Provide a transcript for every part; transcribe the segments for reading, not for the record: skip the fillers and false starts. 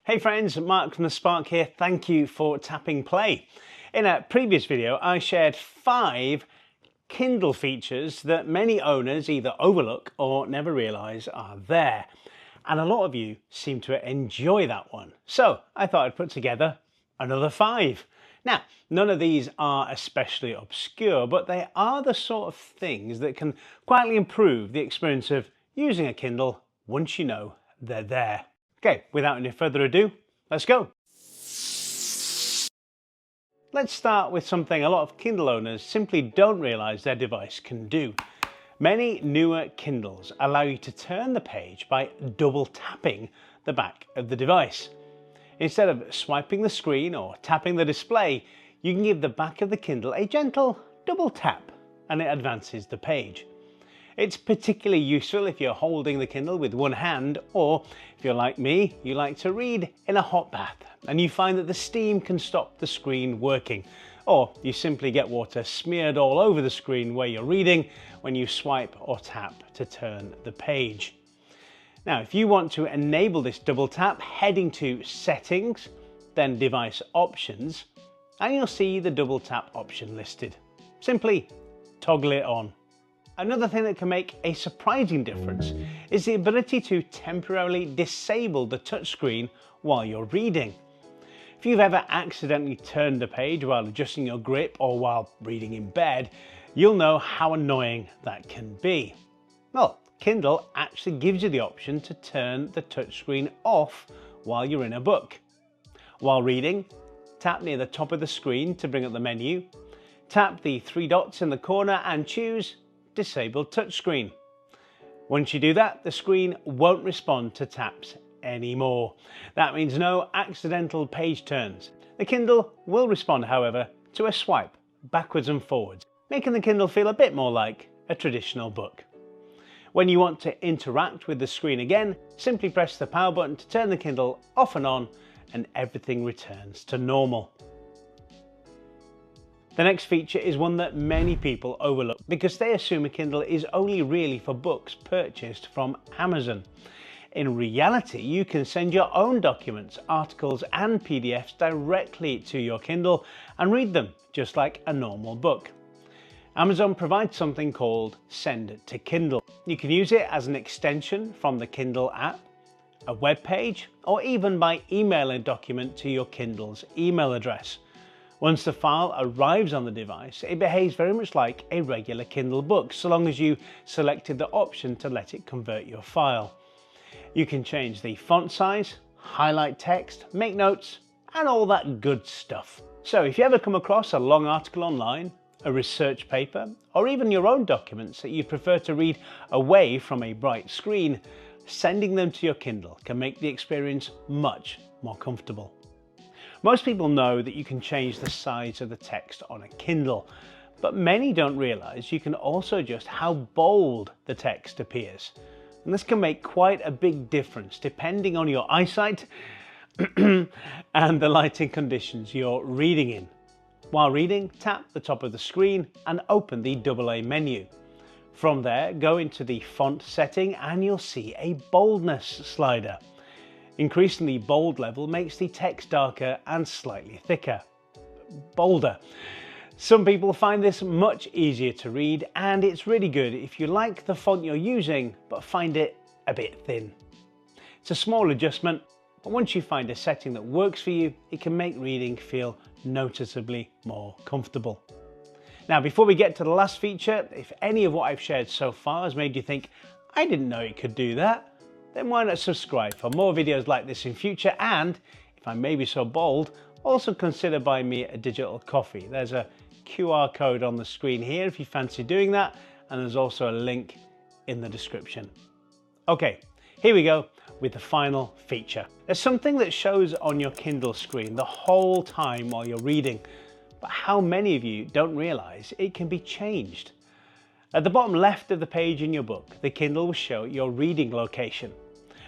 Hey friends, Mark from The Spark here. Thank you for tapping play. In a previous video, I shared 5 Kindle features that many owners either overlook or never realize are there. And a lot of you seem to enjoy that one. So I thought I'd put together another 5. Now, none of these are especially obscure, but they are the sort of things that can quietly improve the experience of using a Kindle once you know they're there. Okay, without any further ado, let's go. Let's start with something a lot of Kindle owners simply don't realize their device can do. Many newer Kindles allow you to turn the page by double tapping the back of the device. Instead of swiping the screen or tapping the display, you can give the back of the Kindle a gentle double tap and it advances the page. It's particularly useful if you're holding the Kindle with one hand, or if you're like me, you like to read in a hot bath and you find that the steam can stop the screen working, or you simply get water smeared all over the screen where you're reading when you swipe or tap to turn the page. Now, if you want to enable this double tap, heading to Settings, then Device Options, and you'll see the double tap option listed. Simply toggle it on. Another thing that can make a surprising difference is the ability to temporarily disable the touchscreen while you're reading. If you've ever accidentally turned a page while adjusting your grip or while reading in bed, you'll know how annoying that can be. Well, Kindle actually gives you the option to turn the touchscreen off while you're in a book. While reading, tap near the top of the screen to bring up the menu, tap the 3 dots in the corner and choose Disable Touchscreen. Once you do that, the screen won't respond to taps anymore. That means no accidental page turns. The Kindle will respond, however, to a swipe backwards and forwards, making the Kindle feel a bit more like a traditional book. When you want to interact with the screen again, simply press the power button to turn the Kindle off and on, and everything returns to normal. The next feature is one that many people overlook because they assume a Kindle is only really for books purchased from Amazon. In reality, you can send your own documents, articles and PDFs directly to your Kindle and read them just like a normal book. Amazon provides something called Send to Kindle. You can use it as an extension from the Kindle app, a web page, or even by emailing a document to your Kindle's email address. Once the file arrives on the device, it behaves very much like a regular Kindle book, so long as you selected the option to let it convert your file. You can change the font size, highlight text, make notes, and all that good stuff. So if you ever come across a long article online, a research paper, or even your own documents that you prefer to read away from a bright screen, sending them to your Kindle can make the experience much more comfortable. Most people know that you can change the size of the text on a Kindle, but many don't realize you can also adjust how bold the text appears. And this can make quite a big difference depending on your eyesight and the lighting conditions you're reading in. While reading, tap the top of the screen and open the AA menu. From there, go into the font setting and you'll see a boldness slider. Increasing the bold level makes the text darker and slightly thicker. Bolder. Some people find this much easier to read, and it's really good if you like the font you're using but find it a bit thin. It's a small adjustment, but once you find a setting that works for you, it can make reading feel noticeably more comfortable. Now, before we get to the last feature, if any of what I've shared so far has made you think, I didn't know it could do that, then why not subscribe for more videos like this in future, and if I may be so bold, also consider buying me a digital coffee. There's a QR code on the screen here if you fancy doing that, and there's also a link in the description. Okay, here we go with the final feature. There's something that shows on your Kindle screen the whole time while you're reading, but how many of you don't realize it can be changed? At the bottom left of the page in your book, the Kindle will show your reading location.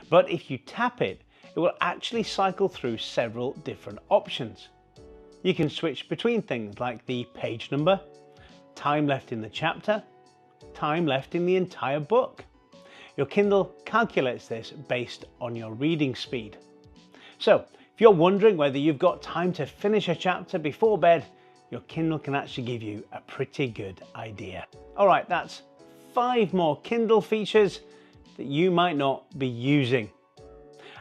But if you tap it, it will actually cycle through several different options. You can switch between things like the page number, time left in the chapter, time left in the entire book. Your Kindle calculates this based on your reading speed. So if you're wondering whether you've got time to finish a chapter before bed, your Kindle can actually give you a pretty good idea. All right, that's 5 more Kindle features that you might not be using.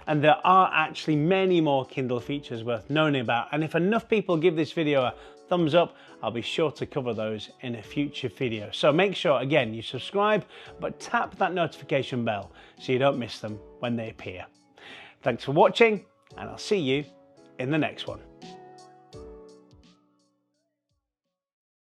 And there are actually many more Kindle features worth knowing about. And if enough people give this video a thumbs up, I'll be sure to cover those in a future video. So make sure, again, you subscribe, but tap that notification bell so you don't miss them when they appear. Thanks for watching, and I'll see you in the next one.